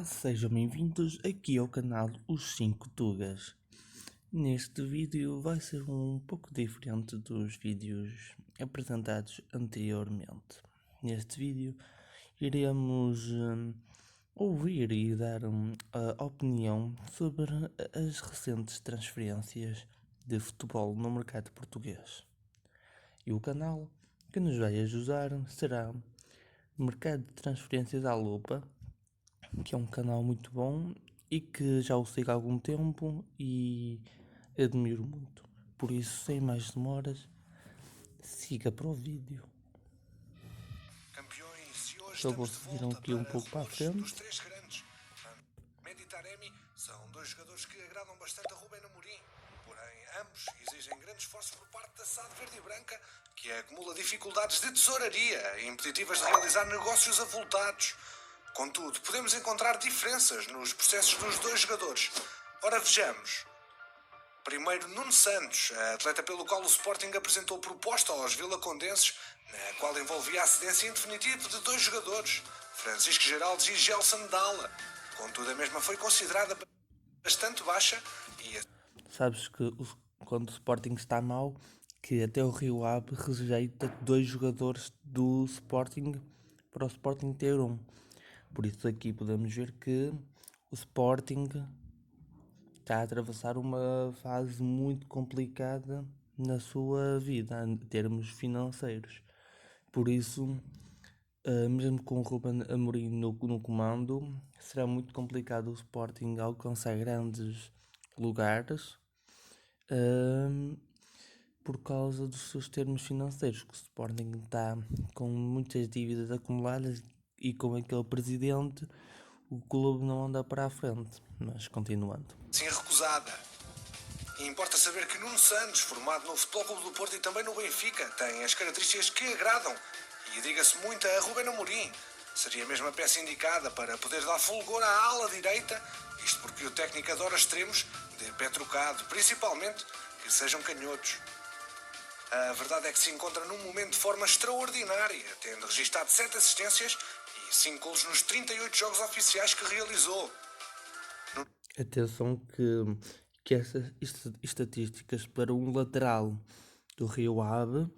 Olá, sejam bem-vindos aqui ao canal Os 5 Tugas. Neste vídeo vai ser um pouco diferente dos vídeos apresentados anteriormente. Neste vídeo iremos ouvir e dar a opinião sobre as recentes transferências de futebol no mercado português. E o canal que nos vai ajudar será o Mercado de Transferências à Lupa, que é um canal muito bom e que já o sigo há algum tempo e admiro muito. Por isso, sem mais demoras, siga para o vídeo. Campeões, e hoje Então vou estamos de seguir volta aqui um para pouco para a rumores dos frente. três grandes. Mendy e Taremi são dois jogadores que agradam bastante a Rubén Amorim. Porém, ambos exigem grande esforço por parte da SAD verde e branca, que acumula dificuldades de tesouraria impeditivas de realizar negócios avultados. Contudo, podemos encontrar diferenças nos processos dos dois jogadores. Ora, vejamos. Primeiro, Nuno Santos, atleta pelo qual o Sporting apresentou proposta aos vilacondenses, na qual envolvia a cedência em definitivo de dois jogadores, Francisco Geraldes e Gelson Dalla. Contudo, a mesma foi considerada bastante baixa e... Sabes que quando o Sporting está mal, que até o Rio Ave rejeita dois jogadores do Sporting para o Sporting ter um. Por isso aqui podemos ver que o Sporting está a atravessar uma fase muito complicada na sua vida, em termos financeiros. Por isso, mesmo com o Ruben Amorim no comando, será muito complicado o Sporting alcançar grandes lugares por causa dos seus termos financeiros, que o Sporting está com muitas dívidas acumuladas e com aquele presidente o clube não anda para a frente. Mas continuando. sim, recusada. E importa saber que Nuno Santos, formado no Futebol Clube do Porto e também no Benfica, tem as características que agradam. E diga-se muito a Rubén Amorim. Seria mesmo a peça indicada para poder dar fulgor à ala direita, isto porque o técnico adora extremos de pé trocado, principalmente que sejam canhotos. A verdade é que se encontra num momento de forma extraordinária, tendo registado 7 assistências e 5 golos nos 38 jogos oficiais que realizou. Atenção que essas estatísticas para um lateral do Rio Ave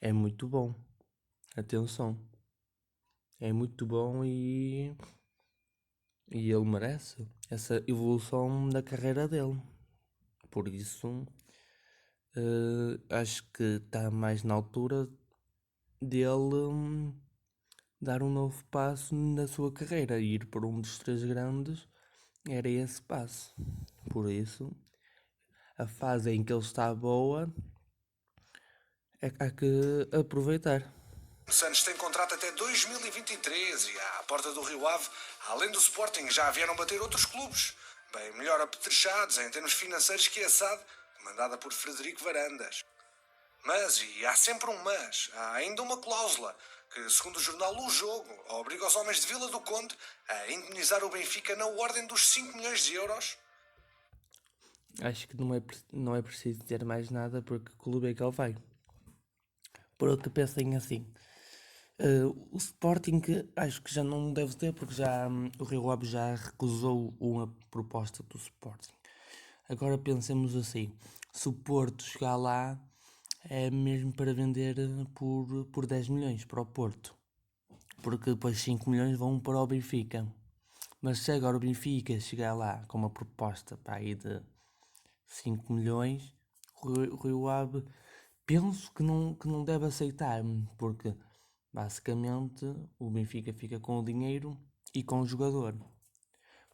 é muito bom. Atenção. É muito bom e ele merece essa evolução da carreira dele. Por isso, acho que está mais na altura dele dar um novo passo na sua carreira. E ir para um dos três grandes era esse passo. Por isso, a fase em que ele está boa, há que aproveitar. O Santos tem contrato até 2023 e à porta do Rio Ave, além do Sporting, já vieram bater outros clubes, bem melhor apetrechados em termos financeiros que a SAD, comandada por Frederico Varandas. Mas, e há sempre um mas, há ainda uma cláusula que, segundo o jornal O Jogo, obriga os homens de Vila do Conde a indemnizar o Benfica na ordem dos 5 milhões de euros. Acho que não é preciso dizer mais nada porque o clube é que ele vai. Porque pensem assim. O Sporting acho que já não deve ter porque já o Rio Ave já recusou uma proposta do Sporting. Agora pensemos assim, se o Porto chegar lá é mesmo para vender por 10 milhões para o Porto, porque depois 5 milhões vão para o Benfica. Mas se agora o Benfica chegar lá com uma proposta para aí de 5 milhões, o Rio Ave penso que não deve aceitar, porque basicamente o Benfica fica com o dinheiro e com o jogador.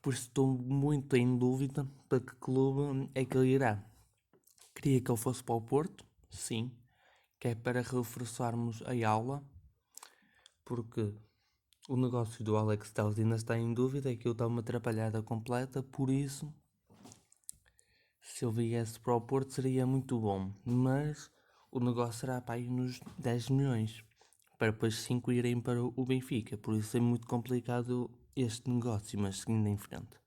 Por isso estou muito em dúvida para que clube é que ele irá. Queria que ele fosse para o Porto, sim, que é para reforçarmos a aula, porque o negócio do Alex Telles ainda está em dúvida, aquilo está uma atrapalhada completa, por isso se ele viesse para o Porto seria muito bom, mas o negócio será para aí nos 10 milhões, para depois 5 irem para o Benfica, por isso é muito complicado este negócio, mas seguindo em frente.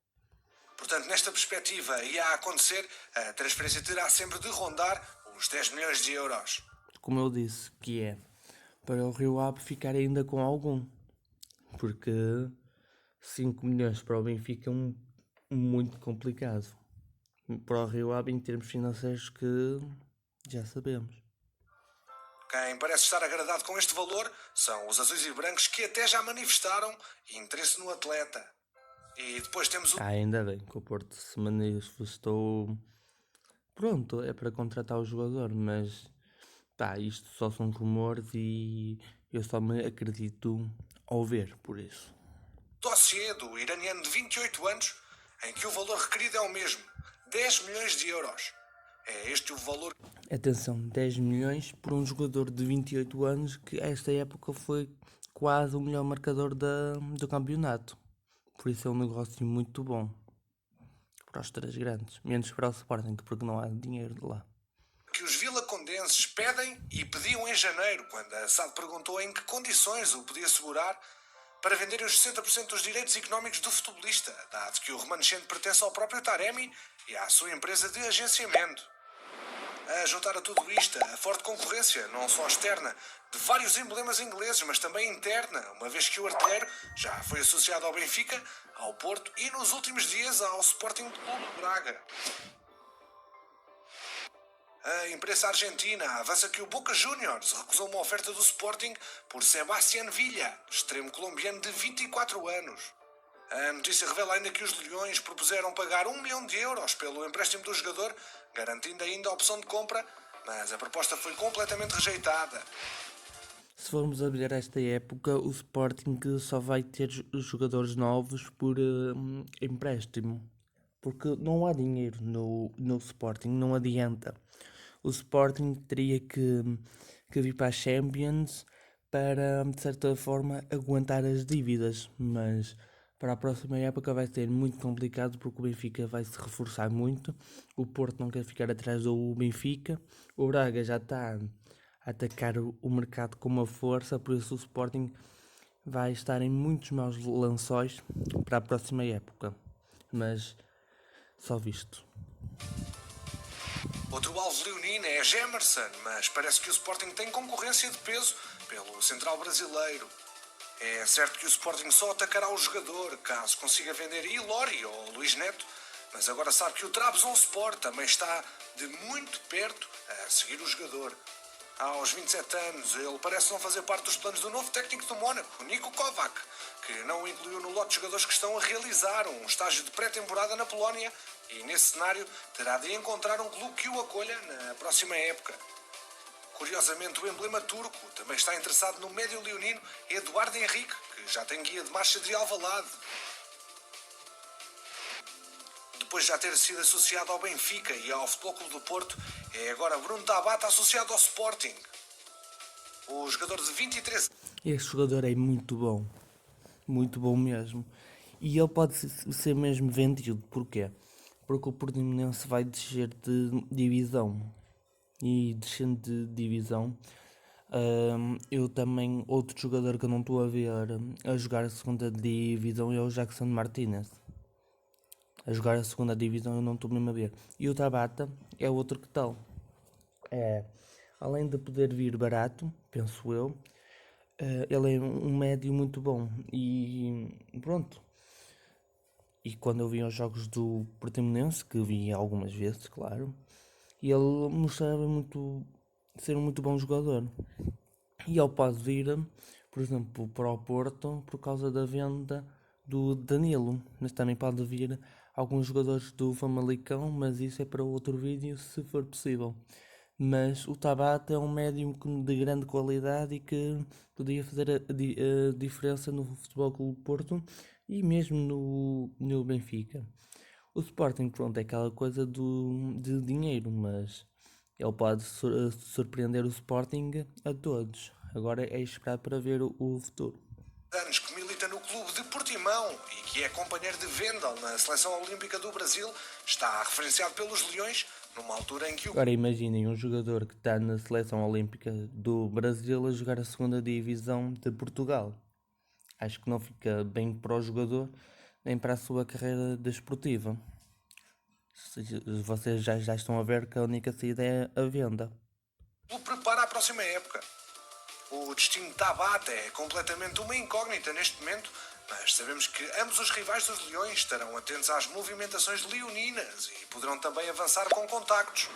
Portanto, nesta perspectiva, ia a acontecer, a transferência terá sempre de rondar os 10 milhões de euros. Como eu disse, que é para o Rio Ave ficar ainda com algum, porque 5 milhões para o Benfica é muito complicado. Para o Rio Ave em termos financeiros que já sabemos. Quem parece estar agradado com este valor são os azuis e brancos que até já manifestaram interesse no atleta. E depois temos o Ainda bem que o Porto se manifestou. Pronto, é para contratar o jogador, mas pá, isto só são rumores e eu só me acredito ao ver, por isso. dossiê do iraniano de 28 anos, em que o valor requerido é o mesmo, 10 milhões de euros. É este o valor. Atenção, 10 milhões por um jogador de 28 anos que esta época foi quase o melhor marcador do campeonato. Por isso é um negócio muito bom para os três grandes, menos para o Sporting, porque não há dinheiro de lá. Que os vilacondenses pedem e pediam em janeiro, quando a SAD perguntou em que condições o podia segurar para venderem os 60% dos direitos económicos do futebolista, dado que o remanescente pertence ao próprio Taremi e à sua empresa de agenciamento. A juntar a tudo isto a forte concorrência, não só externa, de vários emblemas ingleses, mas também interna, uma vez que o artilheiro já foi associado ao Benfica, ao Porto e nos últimos dias ao Sporting de Clube de Braga. A imprensa argentina avança que o Boca Juniors recusou uma oferta do Sporting por Sebastián Villa, extremo colombiano de 24 anos. A notícia revela ainda que os Leões propuseram pagar 1 milhão de euros pelo empréstimo do jogador, garantindo ainda a opção de compra, mas a proposta foi completamente rejeitada. Se formos a ver esta época, o Sporting só vai ter jogadores novos por empréstimo. Porque não há dinheiro no Sporting, não adianta. O Sporting teria que vir para a Champions para, de certa forma, aguentar as dívidas. Mas para a próxima época vai ser muito complicado porque o Benfica vai se reforçar muito. O Porto não quer ficar atrás do Benfica. O Braga já está a atacar o mercado com uma força, por isso o Sporting vai estar em muitos maus lençóis para a próxima época. Mas só visto. Outro alvo leonino é Gemerson, mas parece que o Sporting tem concorrência de peso pelo central brasileiro. É certo que o Sporting só atacará o jogador caso consiga vender Ilori ou Luís Neto, mas agora sabe que o Trabzonspor também está de muito perto a seguir o jogador. Aos 27 anos, ele parece não fazer parte dos planos do novo técnico do Mónaco, Niko Kovac, que não o incluiu no lote de jogadores que estão a realizar um estágio de pré-temporada na Polónia e, nesse cenário, terá de encontrar um clube que o acolha na próxima época. Curiosamente, o emblema turco também está interessado no médio leonino Eduardo Henrique, que já tem guia de marcha de Alvalade. Depois de já ter sido associado ao Benfica e ao Futebol Clube do Porto, é agora Bruno Tabata associado ao Sporting. O jogador de 23 Este jogador é muito bom mesmo. E ele pode ser mesmo vendido, porquê? Porque o Portimonense vai descer de divisão. E descendo de divisão, eu também, outro jogador que eu não estou a ver a jogar a segunda divisão é o Jackson Martinez. A jogar a segunda divisão eu não estou mesmo a ver. E o Tabata é outro que tal. É, além de poder vir barato, penso eu, ele é um médio muito bom. E pronto. E quando eu vi os jogos do Portimonense, que vi algumas vezes, claro, e ele mostrava ser um muito bom jogador. E ele pode vir, por exemplo, para o Porto por causa da venda do Danilo. Mas também pode vir alguns jogadores do Famalicão, mas isso é para outro vídeo se for possível. Mas o Tabata é um médium de grande qualidade e que podia fazer a diferença no Futebol Clube Porto e mesmo no Benfica. O Sporting, pronto, é aquela coisa de dinheiro, mas ele pode surpreender o Sporting a todos. Agora é esperar para ver o futuro. anos que milita no clube de Portimão e que é companheiro de Vendel na Seleção Olímpica do Brasil, está referenciado pelos Leões numa altura em que o Agora imaginem um jogador que está na Seleção Olímpica do Brasil a jogar a segunda divisão de Portugal. Acho que não fica bem para o jogador nem para a sua carreira desportiva. Vocês já estão a ver que a única saída é a venda. clube prepara a próxima época. O destino de Tabata é completamente uma incógnita neste momento, Mas sabemos que ambos os rivais dos Leões estarão atentos às movimentações leoninas e poderão também avançar com contactos.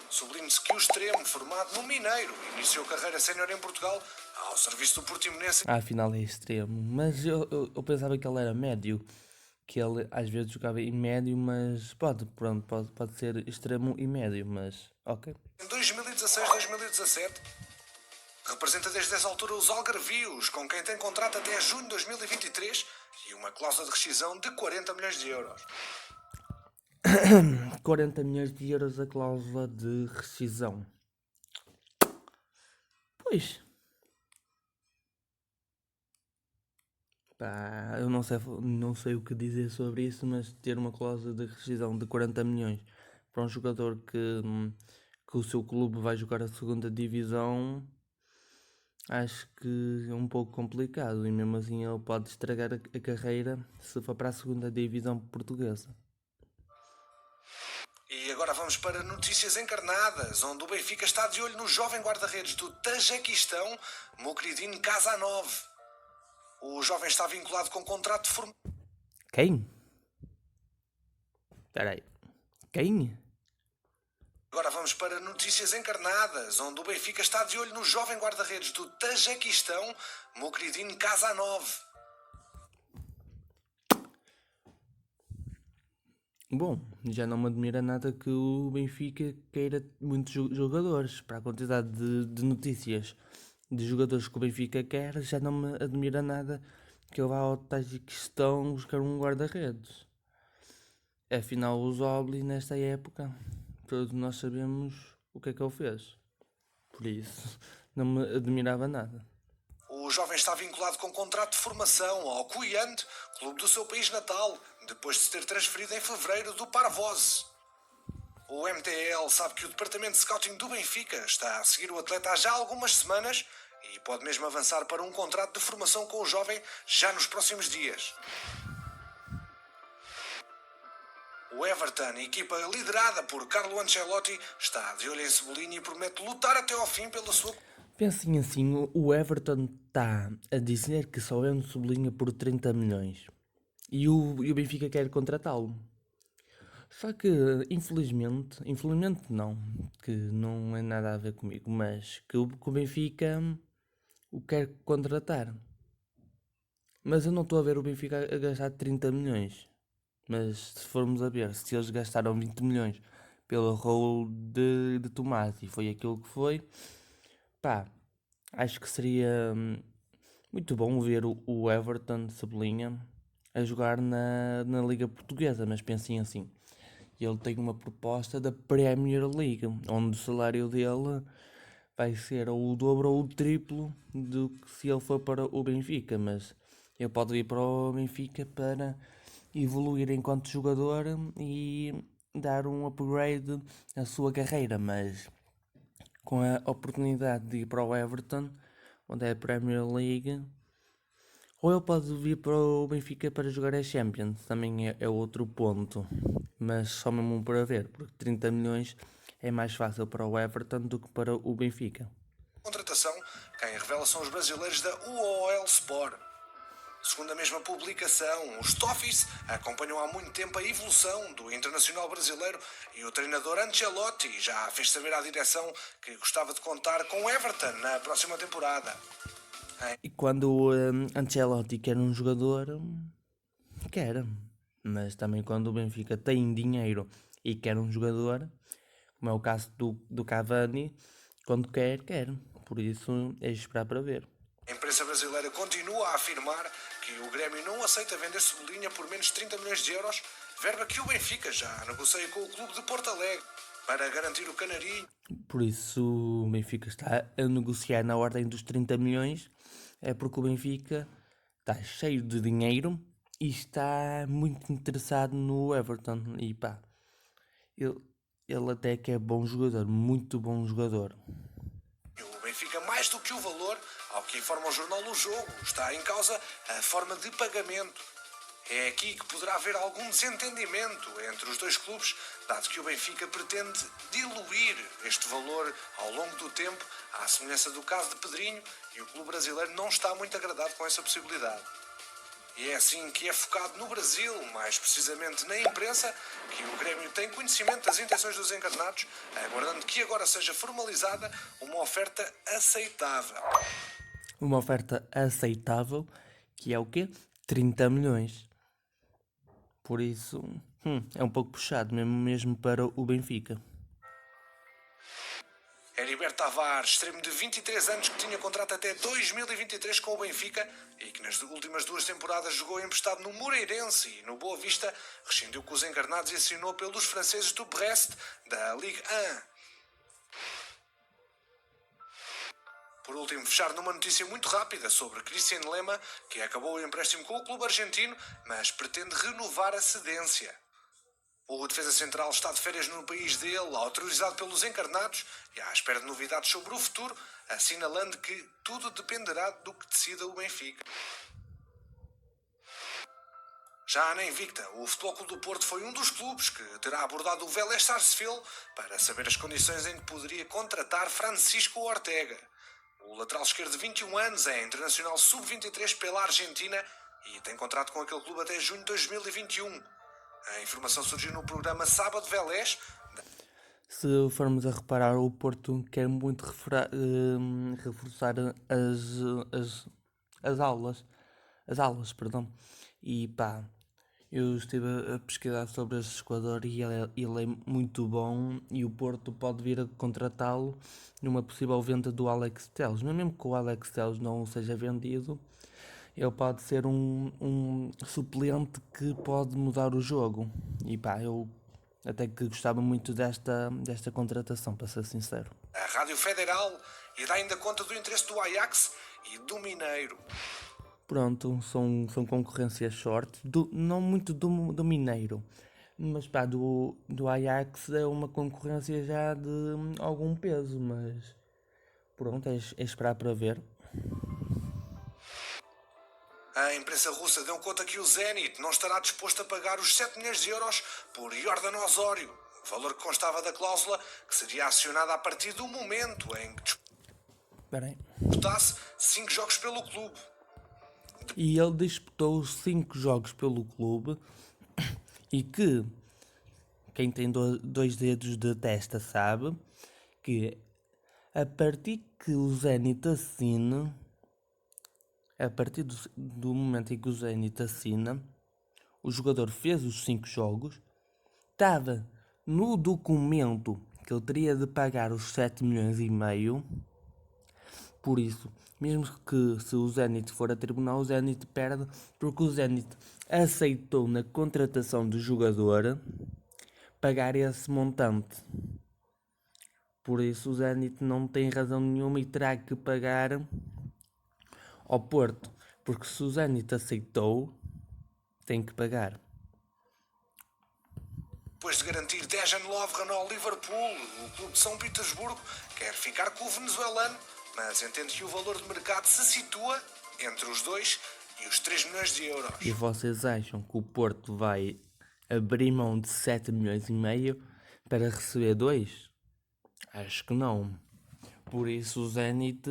Sublinhe-se que o extremo, formado no Mineiro, iniciou carreira sénior em Portugal ao serviço do Portimonense. Afinal é extremo, mas eu pensava que ele era médio, que ele às vezes jogava em médio, mas pode ser extremo e médio, mas ok. Em 2016-2017, representa desde essa altura os Algarvios, com quem tem contrato até junho de 2023 e uma cláusula de rescisão de 40 milhões de euros. 40 milhões de euros a cláusula de rescisão. Pois. Pá, eu não sei o que dizer sobre isso, mas ter uma cláusula de rescisão de 40 milhões para um jogador que o seu clube vai jogar a segunda divisão, acho que é um pouco complicado e mesmo assim ele pode estragar a carreira se for para a segunda divisão portuguesa. E agora vamos para notícias encarnadas, onde o Benfica está de olho no jovem guarda-redes do Tajequistão, Mokridin Kazanov. O jovem está vinculado com contrato de formação. Quem? Espera aí. Quem? Agora vamos para notícias encarnadas, onde o Benfica está de olho no jovem guarda-redes do Tajequistão, Mokridin Kazanov. Bom, já não me admira nada que o Benfica queira muitos jogadores. Para a quantidade de notícias de jogadores que o Benfica quer, já não me admira nada que ele vá ao Tajiquistão buscar um guarda-redes. Afinal, o Zobli, nesta época, todos nós sabemos o que é que ele fez. Por isso, não me admirava nada. O jovem está vinculado com contrato de formação ao Cuiante, clube do seu país natal, depois de se ter transferido em fevereiro do Parvoze. O MTL sabe que o departamento de scouting do Benfica está a seguir o atleta há já algumas semanas e pode mesmo avançar para um contrato de formação com o jovem já nos próximos dias. O Everton, equipa liderada por Carlo Ancelotti, está de olho em Cebolinha e promete lutar até ao fim pela sua... Pensem assim, o Everton está a dizer que só é um Cebolinha por 30 milhões. E o Benfica quer contratá-lo. Só que, infelizmente não, que não é nada a ver comigo, mas que o Benfica o quer contratar. Mas eu não estou a ver o Benfica a gastar 30 milhões. Mas se formos a ver, se eles gastaram 20 milhões pelo rolo de tomate e foi aquilo que foi, pá, acho que seria muito bom ver o Everton Cebolinha a jogar na Liga Portuguesa, mas pensem assim, ele tem uma proposta da Premier League, onde o salário dele vai ser ou o dobro ou o triplo do que se ele for para o Benfica, mas ele pode ir para o Benfica para evoluir enquanto jogador e dar um upgrade à sua carreira, mas com a oportunidade de ir para o Everton, onde é a Premier League, ou ele pode vir para o Benfica para jogar a Champions, também é outro ponto, mas só mesmo para ver, porque 30 milhões é mais fácil para o Everton do que para o Benfica. Contratação, quem revela são os brasileiros da UOL Sport. Segundo a mesma publicação, os Toffees acompanham há muito tempo a evolução do internacional brasileiro e o treinador Ancelotti já fez saber à direção que gostava de contar com Everton na próxima temporada. E quando o Ancelotti quer um jogador, quer. Mas também quando o Benfica tem dinheiro e quer um jogador, como é o caso do Cavani, quando quer, quer. Por isso é esperar para ver. A imprensa brasileira continua a afirmar que o Grêmio não aceita vender Cebolinha por menos de 30 milhões de euros, verba que o Benfica já negocia com o clube de Porto Alegre para garantir o canarinho. Por isso o Benfica está a negociar na ordem dos 30 milhões, é porque o Benfica está cheio de dinheiro e está muito interessado no Everton. E pá, ele até que é bom jogador, muito bom jogador. O Benfica, mais do que o valor, ao que informa o jornal O Jogo, está em causa a forma de pagamento. É aqui que poderá haver algum desentendimento entre os dois clubes, dado que o Benfica pretende diluir este valor ao longo do tempo, à semelhança do caso de Pedrinho, e o clube brasileiro não está muito agradado com essa possibilidade. E é assim que é focado no Brasil, mais precisamente na imprensa, que o Grêmio tem conhecimento das intenções dos encarnados, aguardando que agora seja formalizada uma oferta aceitável. Uma oferta aceitável, que é o quê? 30 milhões. Por isso, é um pouco puxado, mesmo para o Benfica. Heriberto Tavares, extremo de 23 anos que tinha contrato até 2023 com o Benfica e que nas últimas 2 temporadas jogou emprestado no Moreirense e no Boa Vista, rescindiu com os encarnados e assinou pelos franceses do Brest, da Ligue 1. Por último, fechar numa notícia muito rápida sobre Cristian Lema, que acabou o empréstimo com o clube argentino, mas pretende renovar a cedência. O defesa central está de férias no país dele, autorizado pelos encarnados e à espera de novidades sobre o futuro, assinalando que tudo dependerá do que decida o Benfica. Já na Invicta, o Futebol Clube do Porto foi um dos clubes que terá abordado o Vélez Sarsfield para saber as condições em que poderia contratar Francisco Ortega. O lateral esquerdo de 21 anos é internacional sub-23 pela Argentina e tem contrato com aquele clube até junho de 2021. A informação surgiu no programa Sábado Vélez. Se formos a reparar, o Porto quer muito reforçar as aulas, perdão. E pá, eu estive a pesquisar sobre este jogador e ele é muito bom e o Porto pode vir a contratá-lo numa possível venda do Alex Telles. Mas mesmo que o Alex Telles não seja vendido, ele pode ser um suplente que pode mudar o jogo. E pá, eu até que gostava muito desta contratação, para ser sincero. A Rádio Federal irá ainda conta do interesse do Ajax e do Mineiro. Pronto, são concorrências fortes, não muito do Mineiro, mas pá, do Ajax é uma concorrência já de algum peso, mas pronto, é esperar para ver. A imprensa russa deu conta que o Zenit não estará disposto a pagar os 7 milhões de euros por Jordan Osório, valor que constava da cláusula que seria acionada a partir do momento em que disputasse 5 jogos pelo clube. E ele disputou 5 jogos pelo clube e que quem tem dois dedos de testa sabe que a partir que o Zenit assina, a partir do momento em que o Zenit assina, o jogador fez os 5 jogos, estava no documento que ele teria de pagar os 7 milhões e meio, por isso, mesmo que se o Zenit for a tribunal, o Zenit perde, porque o Zenit aceitou na contratação do jogador pagar esse montante. Por isso o Zenit não tem razão nenhuma e terá que pagar ao Porto, porque se o Zenit aceitou, tem que pagar. Depois de garantir Dejan Lovren ao Liverpool, o clube de São Petersburgo quer ficar com o venezuelano, mas entende que o valor de mercado se situa entre os 2 e os 3 milhões de euros. E vocês acham que o Porto vai abrir mão de 7 milhões e meio para receber 2? Acho que não. Por isso o Zenit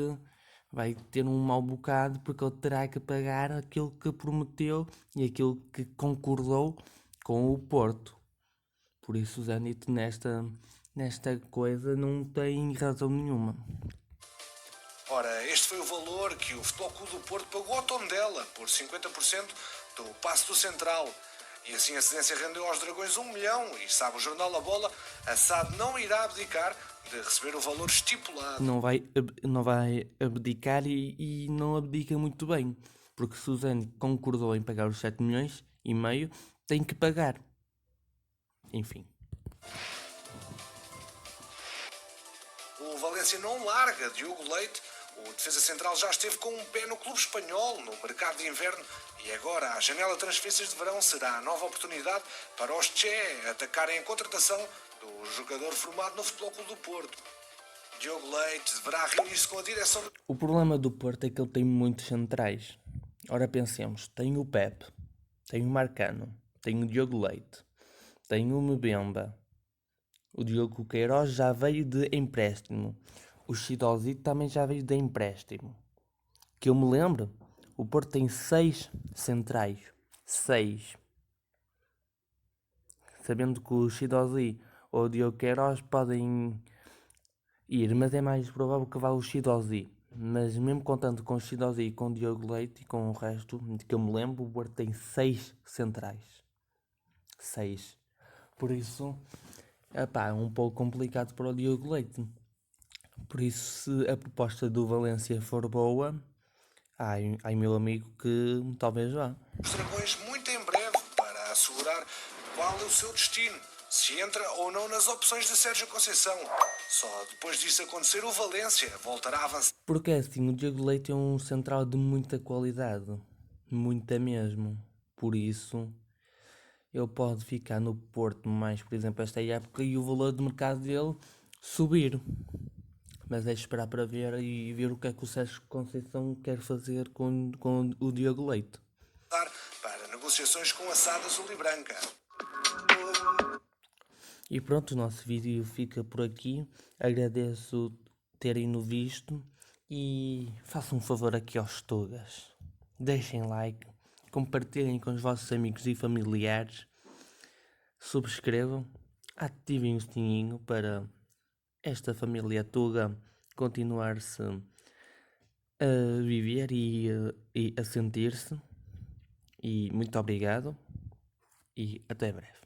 vai ter um mau bocado, porque ele terá que pagar aquilo que prometeu e aquilo que concordou com o Porto. Por isso o Zenit nesta coisa não tem razão nenhuma. Ora, este foi o valor que o Futebol Clube do Porto pagou ao Tondela por 50% do passe do Central. E assim a cedência rendeu aos Dragões 1 milhão e, sabe o jornal A Bola, a SAD não irá abdicar de receber o valor estipulado. Não vai abdicar e não abdica muito bem, porque se o Zenit concordou em pagar os 7 milhões e meio, tem que pagar. Enfim. O Valência não larga Diogo Leite. O defesa central já esteve com um pé no clube espanhol no mercado de inverno e agora a janela de transferências de verão será a nova oportunidade para os Tché atacarem a contratação do jogador formado no Futebol Clube do Porto. Diogo Leite deverá reunir-se com a direção. O problema do Porto é que ele tem muitos centrais. Ora pensemos, tem o Pepe, tem o Marcano, tem o Diogo Leite, tem o Mbemba, o Diogo Queiroz já veio de empréstimo, o Chidozito também já veio de empréstimo. Que eu me lembro, O Porto tem 6 centrais. 6. Sabendo que o Shidozi ou o Diogo Queiroz podem ir, mas é mais provável que vá o Shidozi. Mas mesmo contando com o Shidozi e com o Diogo Leite e com o resto, de que eu me lembro, o Porto tem 6 centrais. 6. Por isso, é um pouco complicado para o Diogo Leite. Por isso, se a proposta do Valência for boa, ai meu amigo, que talvez vá. Os Dragões muito em breve para assegurar qual é o seu destino, se entra ou não nas opções de Sérgio Conceição. Só depois disso acontecer, o Valência voltará a avançar. Porque assim, o Diogo Leite é um central de muita qualidade. Muita mesmo. Por isso, ele pode ficar no Porto mais, por exemplo, esta época e o valor de mercado dele subir. Mas é esperar para ver e ver o que é que o Sérgio Conceição quer fazer com o Diogo Leite. Para negociações com a SAD azul e branca. E pronto, o nosso vídeo fica por aqui. Agradeço terem-no visto e façam um favor aqui aos Tugas. Deixem like, compartilhem com os vossos amigos e familiares, subscrevam, ativem o sininho para esta família Tuga continuar-se a viver e a sentir-se. E muito obrigado e até breve.